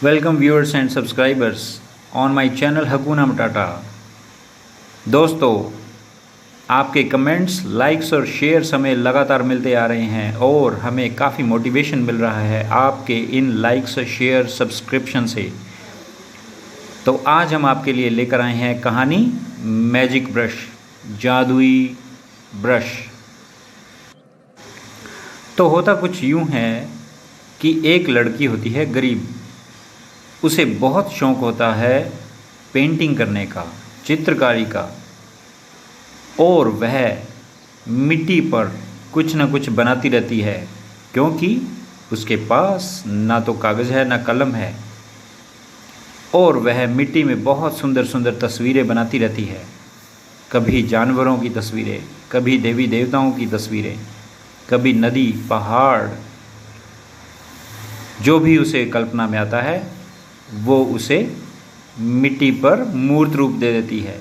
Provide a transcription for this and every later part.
Welcome viewers and subscribers on my channel Hakuna Matata। दोस्तों, आपके comments, likes और shares हमें लगातार मिलते आ रहे हैं और हमें काफ़ी मोटिवेशन मिल रहा है आपके इन लाइक्स, शेयर, सब्सक्रिप्शन से। तो आज हम आपके लिए लेकर आए हैं कहानी मैजिक ब्रश, जादुई ब्रश। तो होता कुछ यूँ है कि एक लड़की होती है गरीब। उसे बहुत शौक़ होता है पेंटिंग करने का, चित्रकारी का, और वह मिट्टी पर कुछ न कुछ बनाती रहती है क्योंकि उसके पास ना तो कागज़ है ना कलम है। और वह मिट्टी में बहुत सुंदर सुंदर तस्वीरें बनाती रहती है। कभी जानवरों की तस्वीरें, कभी देवी देवताओं की तस्वीरें, कभी नदी, पहाड़, जो भी उसे कल्पना में आता है वो उसे मिट्टी पर मूर्त रूप दे देती है।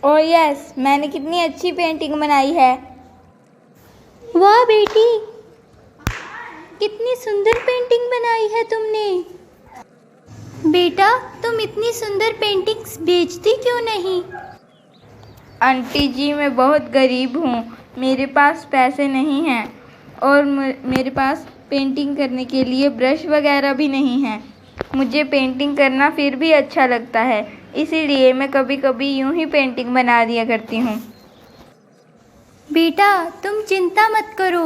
ओह यस, मैंने कितनी अच्छी पेंटिंग बनाई है। वाह बेटी, कितनी सुंदर पेंटिंग बनाई है तुमने। बेटा, तुम इतनी सुंदर पेंटिंग्स बेचती क्यों नहीं? आंटी जी, मैं बहुत गरीब हूँ, मेरे पास पैसे नहीं हैं और मेरे पास पेंटिंग करने के लिए ब्रश वगैरह भी नहीं है। मुझे पेंटिंग करना फिर भी अच्छा लगता है, इसीलिए मैं कभी कभी यूं ही पेंटिंग बना दिया करती हूँ। बेटा, तुम चिंता मत करो,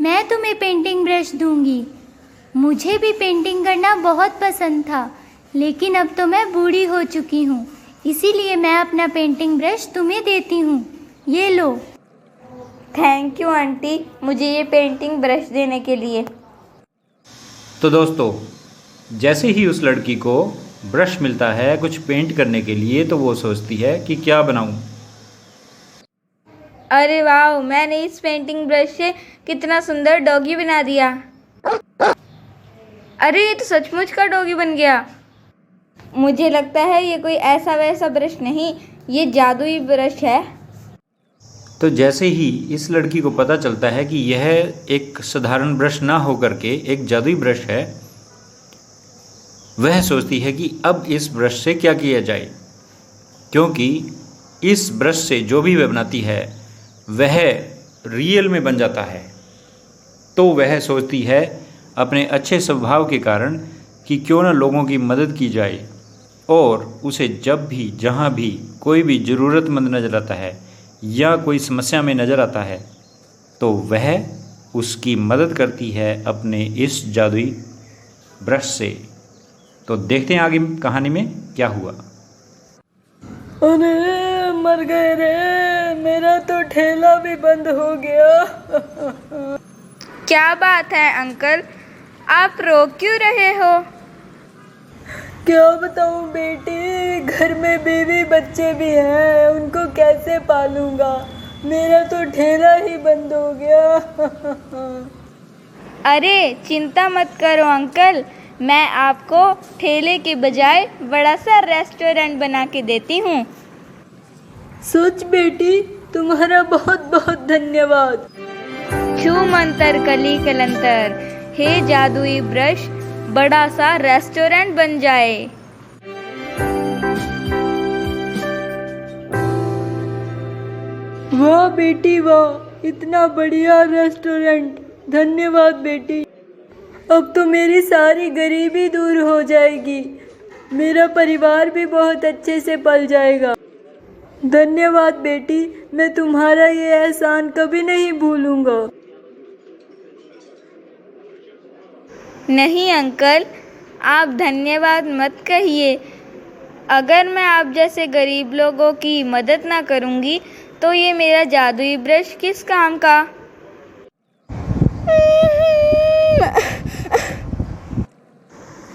मैं तुम्हें पेंटिंग ब्रश दूंगी। मुझे भी पेंटिंग करना बहुत पसंद था, लेकिन अब तो मैं बूढ़ी हो चुकी हूँ, इसीलिए मैं अपना पेंटिंग ब्रश तुम्हें देती हूँ। ये लो। थैंक यू आंटी, मुझे ये पेंटिंग ब्रश देने के लिए। तो दोस्तों, जैसे ही उस लड़की को ब्रश मिलता है कुछ पेंट करने के लिए तो वो सोचती है कि क्या बनाऊं। अरे वाह, मैंने इस पेंटिंग ब्रश से कितना सुंदर डॉगी बना दिया। अरे ये तो सचमुच का डॉगी बन गया। मुझे लगता है ये कोई ऐसा वैसा ब्रश नहीं, ये जादुई ब्रश है। तो जैसे ही इस लड़की को पता चलता है कि यह एक साधारण ब्रश ना होकर के एक जादुई ब्रश है, वह सोचती है कि अब इस ब्रश से क्या किया जाए, क्योंकि इस ब्रश से जो भी वह बनाती है वह रियल में बन जाता है। तो वह सोचती है अपने अच्छे स्वभाव के कारण कि क्यों ना लोगों की मदद की जाए, और उसे जब भी जहाँ भी कोई भी ज़रूरतमंद नज़र आता है या कोई समस्या में नज़र आता है तो वह उसकी मदद करती है अपने इस जादुई ब्रश से। तो देखते हैं आगे कहानी में क्या हुआ। अरे मर गए रे, मेरा तो ठेला भी बंद हो गया। क्या बात है अंकल, आप रो क्यों रहे हो? क्या बताऊं बेटी, घर में बीवी बच्चे भी हैं, उनको कैसे पालूंगा। मेरा तो ठेला ही बंद हो गया। अरे चिंता मत करो अंकल, मैं आपको ठेले के बजाय बड़ा सा रेस्टोरेंट बना के देती हूँ। सच बेटी, तुम्हारा बहुत बहुत धन्यवाद। छू मंतर कली कलंतर, हे जादुई ब्रश बड़ा सा रेस्टोरेंट बन जाए। वाह बेटी वाह, इतना बढ़िया रेस्टोरेंट, धन्यवाद बेटी। अब तो मेरी सारी गरीबी दूर हो जाएगी, मेरा परिवार भी बहुत अच्छे से पल जाएगा। धन्यवाद बेटी, मैं तुम्हारा ये एहसान कभी नहीं भूलूंगा। नहीं अंकल, आप धन्यवाद मत कहिए। अगर मैं आप जैसे गरीब लोगों की मदद ना करूँगी तो ये मेरा जादुई ब्रश किस काम का।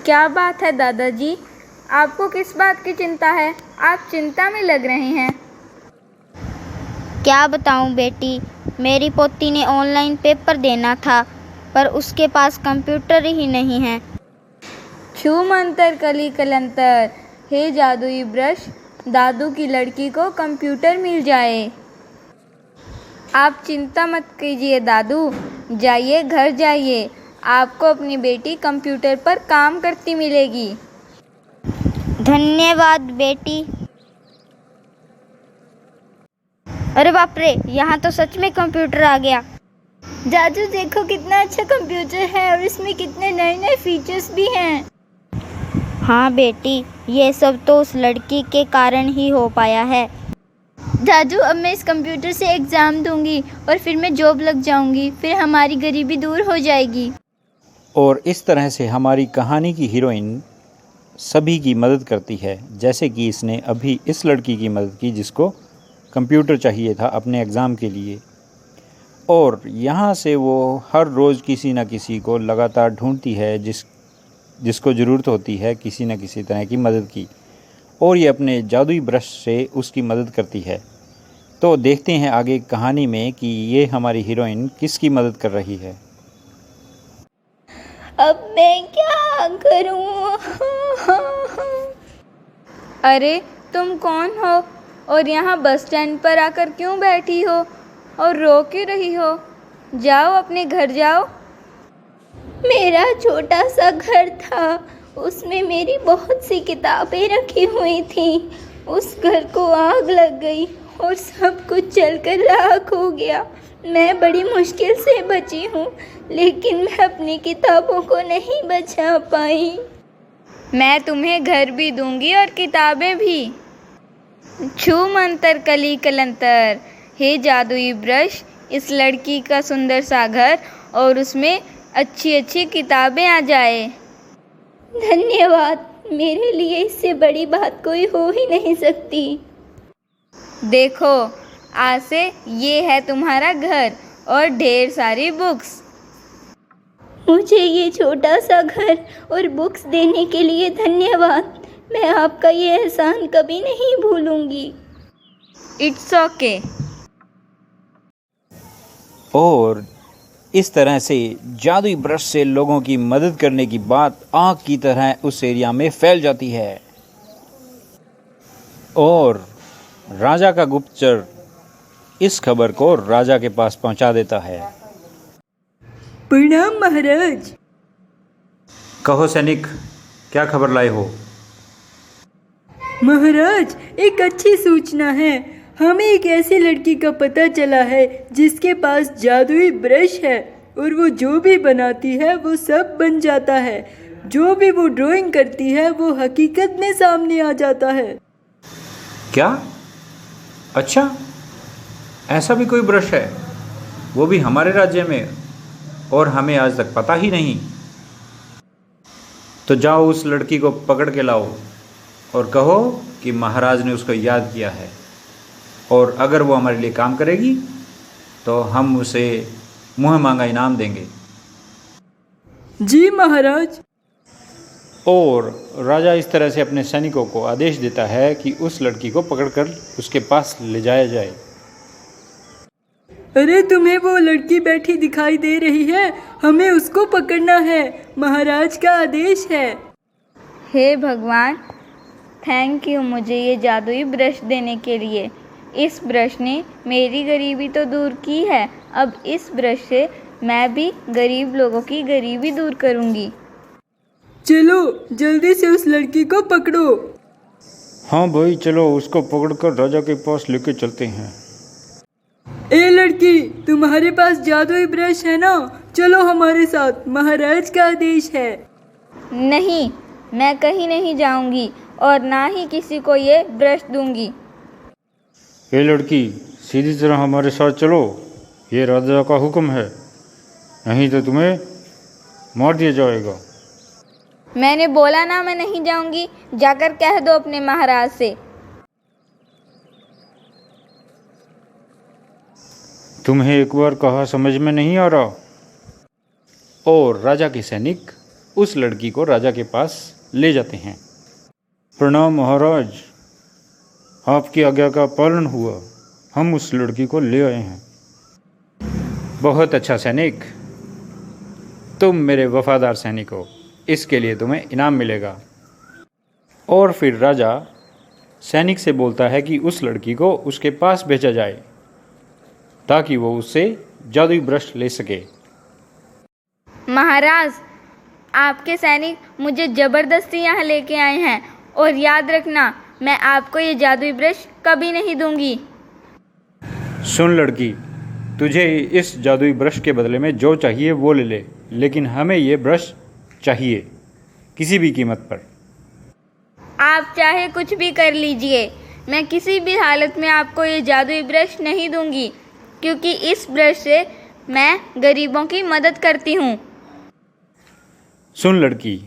क्या बात है दादाजी, आपको किस बात की चिंता है? आप चिंता में लग रहे हैं। क्या बताऊं बेटी, मेरी पोती ने ऑनलाइन पेपर देना था पर उसके पास कंप्यूटर ही नहीं है। छू मंतर कली कलंतर, हे जादुई ब्रश दादू की लड़की को कंप्यूटर मिल जाए। आप चिंता मत कीजिए दादू, जाइए घर जाइए, आपको अपनी बेटी कंप्यूटर पर काम करती मिलेगी। धन्यवाद बेटी। अरे बाप रे, यहाँ तो सच में कंप्यूटर आ गया। जादू देखो कितना अच्छा कंप्यूटर है और इसमें कितने नए नए फीचर्स भी हैं। हाँ बेटी, ये सब तो उस लड़की के कारण ही हो पाया है। जादू अब मैं इस कंप्यूटर से एग्ज़ाम दूंगी और फिर मैं जॉब लग जाऊंगी, फिर हमारी गरीबी दूर हो जाएगी। और इस तरह से हमारी कहानी की हीरोइन सभी की मदद करती है, जैसे कि इसने अभी इस लड़की की मदद की जिसको कंप्यूटर चाहिए था अपने एग्ज़ाम के लिए। और यहाँ से वो हर रोज़ किसी न किसी को लगातार ढूंढती है जिसको ज़रूरत होती है किसी न किसी तरह की मदद की, और ये अपने जादुई ब्रश से उसकी मदद करती है। तो देखते हैं आगे कहानी में कि ये हमारी हीरोइन किसकी मदद कर रही है। अब मैं क्या करूं? अरे तुम कौन हो और यहाँ बस स्टैंड पर आकर क्यों बैठी हो और रो क्यों रही हो? जाओ अपने घर जाओ। मेरा छोटा सा घर था, उसमें मेरी बहुत सी किताबें रखी हुई थी। उस घर को आग लग गई और सब कुछ जलकर राख हो गया। मैं बड़ी मुश्किल से बची हूँ, लेकिन मैं अपनी किताबों को नहीं बचा पाई। मैं तुम्हें घर भी दूंगी और किताबें भी। छू मंतर कली कलंतर, हे जादुई ब्रश, इस लड़की का सुंदर सा घर और उसमें अच्छी अच्छी किताबें आ जाए। धन्यवाद, मेरे लिए इससे बड़ी बात कोई हो ही नहीं सकती। देखो, आज से ये है तुम्हारा घर और ढेर सारी बुक्स। मुझे ये छोटा सा घर और बुक्स देने के लिए धन्यवाद। मैं आपका ये एहसान कभी नहीं भूलूंगी। It's okay. और इस तरह से जादुई ब्रश से लोगों की मदद करने की बात आग की तरह उस एरिया में फैल जाती है। और राजा का गुप्तचर इस खबर को राजा के पास पहुंचा देता है। प्रणाम महाराज। कहो सैनिक, क्या खबर लाए हो? महाराज, एक अच्छी सूचना है। हमें एक ऐसी लड़की का पता चला है जिसके पास जादुई ब्रश है और वो जो भी बनाती है वो सब बन जाता है। जो भी वो ड्राइंग करती है वो हकीकत में सामने आ जाता है। क्या? अच्छा, ऐसा भी कोई ब्रश है, वो भी हमारे राज्य में, और हमें आज तक पता ही नहीं। तो जाओ उस लड़की को पकड़ के लाओ और कहो कि महाराज ने उसको याद किया है, और अगर वो हमारे लिए काम करेगी तो हम उसे मुँह मांगा इनाम देंगे। जी महाराज। और राजा इस तरह से अपने सैनिकों को आदेश देता है कि उस लड़की को पकड़कर उसके पास ले जाया जाए। अरे तुम्हें वो लड़की बैठी दिखाई दे रही है, हमें उसको पकड़ना है, महाराज का आदेश है। हे भगवान, थैंक यू मुझे ये जादुई ब्रश देने के लिए। इस ब्रश ने मेरी गरीबी तो दूर की है, अब इस ब्रश से मैं भी गरीब लोगों की गरीबी दूर करूँगी। चलो जल्दी से उस लड़की को पकड़ो। हाँ भाई, चलो उसको पकड़कर राजा के पास लेके चलते हैं। ए लड़की, तुम्हारे पास जादुई ब्रश है ना? चलो हमारे साथ, महाराज का आदेश है। नहीं, मैं कहीं नहीं जाऊंगी और ना ही किसी को ये ब्रश दूंगी। ये लड़की, सीधी तरह हमारे साथ चलो, ये राजा का हुक्म है, नहीं तो तुम्हें मार दिया जाएगा। मैंने बोला ना मैं नहीं जाऊंगी, जाकर कह दो अपने महाराज से। तुम्हें एक बार कहा समझ में नहीं आ रहा? और राजा के सैनिक उस लड़की को राजा के पास ले जाते हैं। प्रणाम महाराज, आपकी आज्ञा का पालन हुआ, हम उस लड़की को ले आए हैं। बहुत अच्छा सैनिक, तुम मेरे वफादार सैनिक हो, इसके लिए तुम्हें इनाम मिलेगा। और फिर राजा सैनिक से बोलता है कि उस लड़की को उसके पास भेजा जाए ताकि वो उससे जादुई ब्रश ले सके। महाराज, आपके सैनिक मुझे ज़बरदस्ती यहाँ लेके आए हैं और याद रखना, मैं आपको ये जादुई ब्रश कभी नहीं दूंगी। सुन लड़की, तुझे इस जादुई ब्रश के बदले में जो चाहिए वो ले ले, लेकिन हमें ये ब्रश चाहिए किसी भी कीमत पर। आप चाहे कुछ भी कर लीजिए, मैं किसी भी हालत में आपको ये जादुई ब्रश नहीं दूंगी, क्योंकि इस ब्रश से मैं गरीबों की मदद करती हूँ। सुन लड़की,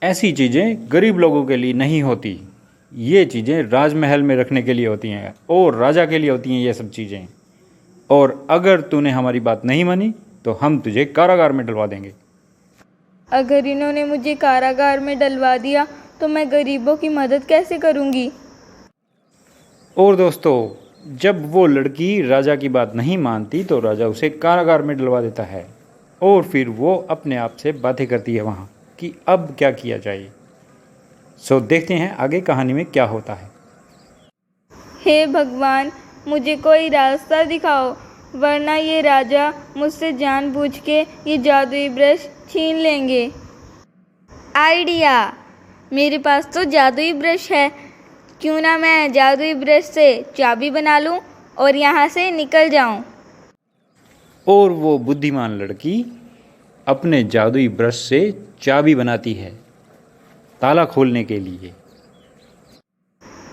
ऐसी चीज़ें गरीब लोगों के लिए नहीं होती। ये चीज़ें राजमहल में रखने के लिए होती हैं और राजा के लिए होती हैं ये सब चीज़ें। और अगर तूने हमारी बात नहीं मानी तो हम तुझे कारागार में डलवा देंगे। अगर इन्होंने मुझे कारागार में डलवा दिया तो मैं गरीबों की मदद कैसे करूँगी? और दोस्तों, जब वो लड़की राजा की बात नहीं मानती तो राजा उसे कारागार में डलवा देता है और फिर वो अपने आप से बातें करती है वहाँ कि अब क्या किया जाए। सो देखते हैं आगे कहानी में क्या होता है। हे भगवान, मुझे कोई रास्ता दिखाओ, वरना ये राजा मुझसे जानबूझ के ये जादुई ब्रश छीन लेंगे। आइडिया, मेरे पास तो जादुई ब्रश है, क्यों ना मैं जादुई ब्रश से चाबी बना लूं और यहाँ से निकल जाऊं। और वो बुद्धिमान लड़की अपने जादुई ब्रश से चाबी बनाती है ताला खोलने के लिए।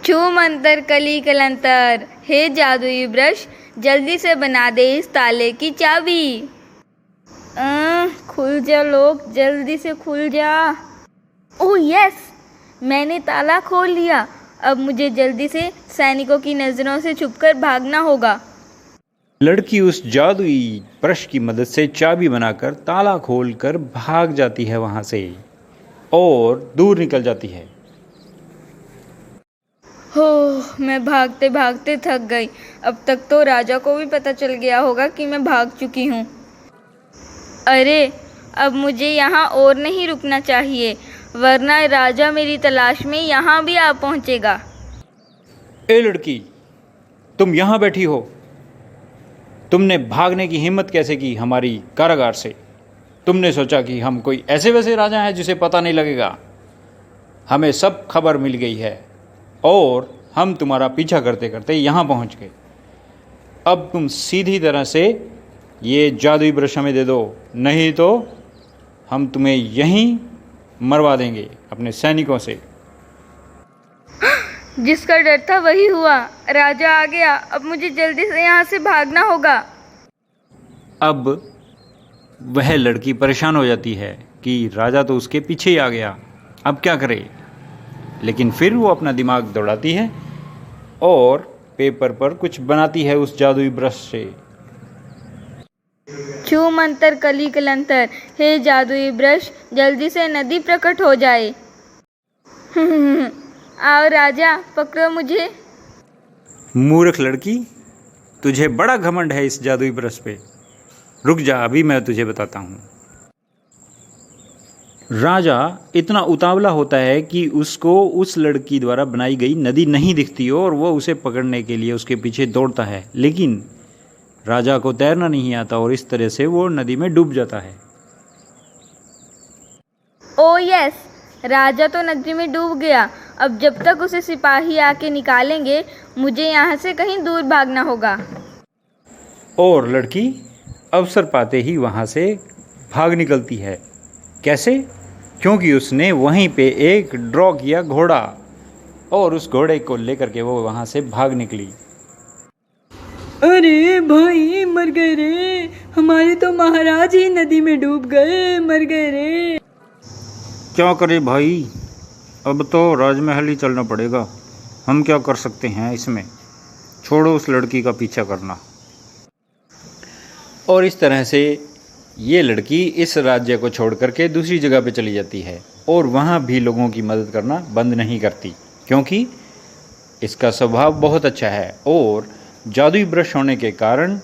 छू मंतर कली कलंतर, हे जादुई ब्रश, जल्दी से बना दे इस ताले की चाबी। खुल जा लोग, जल्दी से खुल जा। ओह यस, मैंने ताला खोल लिया। अब मुझे जल्दी से सैनिकों की नज़रों से छुपकर भागना होगा। लड़की उस जादुई ब्रश की मदद से चाबी बनाकर ताला खोलकर भाग जाती है वहाँ से और दूर निकल जाती है। हो, मैं भागते भागते थक गई। अब तक तो राजा को भी पता चल गया होगा कि मैं भाग चुकी हूँ। अरे, अब मुझे यहाँ और नहीं रुकना चाहिए, वरना राजा मेरी तलाश में यहाँ भी आ पहुँचेगा। ए लड़की, तुम यहाँ बैठी हो? तुमने भागने की हिम्मत कैसे की हमारी कारागार से? तुमने सोचा कि हम कोई ऐसे वैसे राजा हैं जिसे पता नहीं लगेगा? हमें सब खबर मिल गई है और हम तुम्हारा पीछा करते करते यहाँ पहुँच गए। अब तुम सीधी तरह से ये जादुई ब्रश हमें दे दो, नहीं तो हम तुम्हें यहीं मरवा देंगे अपने सैनिकों से। जिसका डर था वही हुआ, राजा आ गया। अब मुझे जल्दी से यहाँ से भागना होगा। अब वह लड़की परेशान हो जाती है कि राजा तो उसके पीछे ही आ गया, अब क्या करे। लेकिन फिर वो अपना दिमाग दौड़ाती है और पेपर पर कुछ बनाती है उस जादुई ब्रश से। छू मंतर कली कलंतर, हे जादुई ब्रश, जल्दी से नदी प्रकट हो जाए। आओ राजा, पकड़ो मुझे। मूर्ख लड़की, तुझे बड़ा घमंड है इस जादुई ब्रश पे। रुक जा, अभी मैं तुझे बताता हूँ। राजा इतना उतावला होता है कि उसको उस लड़की द्वारा बनाई गई नदी नहीं दिखती और वो उसे पकड़ने के लिए उसके पीछे दौड़ता है, लेकिन राजा को तैरना नहीं आता और इस तरह से वो नदी में डूब जाता है। ओ यस, राजा तो नदी में डूब गया। अब जब तक उसे सिपाही आके निकालेंगे, मुझे यहाँ से कहीं दूर भागना होगा। और लड़की अवसर पाते ही वहाँ से भाग निकलती है। कैसे? क्योंकि उसने वहीं पे एक ड्रॉ किया घोड़ा और उस घोड़े को लेकर के वो वहाँ से भाग निकली। अरे भाई, मर गए रे, हमारे तो महाराज ही नदी में डूब गए, मर गए रे। क्या करें भाई, अब तो राजमहल ही चलना पड़ेगा। हम क्या कर सकते हैं इसमें, छोड़ो उस लड़की का पीछा करना। और इस तरह से ये लड़की इस राज्य को छोड़ करके दूसरी जगह पे चली जाती है और वहाँ भी लोगों की मदद करना बंद नहीं करती, क्योंकि इसका स्वभाव बहुत अच्छा है और जादुई ब्रश होने के कारण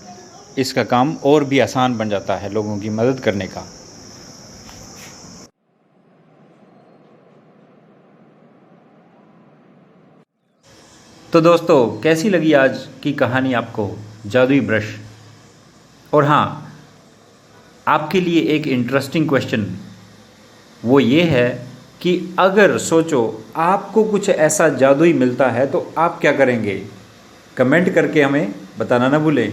इसका काम और भी आसान बन जाता है लोगों की मदद करने का। तो दोस्तों, कैसी लगी आज की कहानी आपको, जादुई ब्रश? और हाँ, आपके लिए एक इंटरेस्टिंग क्वेश्चन वो ये है कि अगर सोचो आपको कुछ ऐसा जादुई मिलता है तो आप क्या करेंगे? कमेंट करके हमें बताना ना भूलें।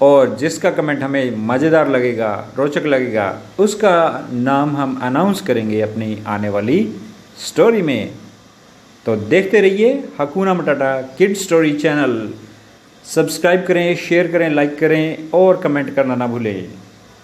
और जिसका कमेंट हमें मज़ेदार लगेगा, रोचक लगेगा, उसका नाम हम अनाउंस करेंगे अपनी आने वाली स्टोरी में। तो देखते रहिए हकूना मटाटा किड स्टोरी चैनल। सब्सक्राइब करें, शेयर करें, लाइक करें और कमेंट करना ना भूलें।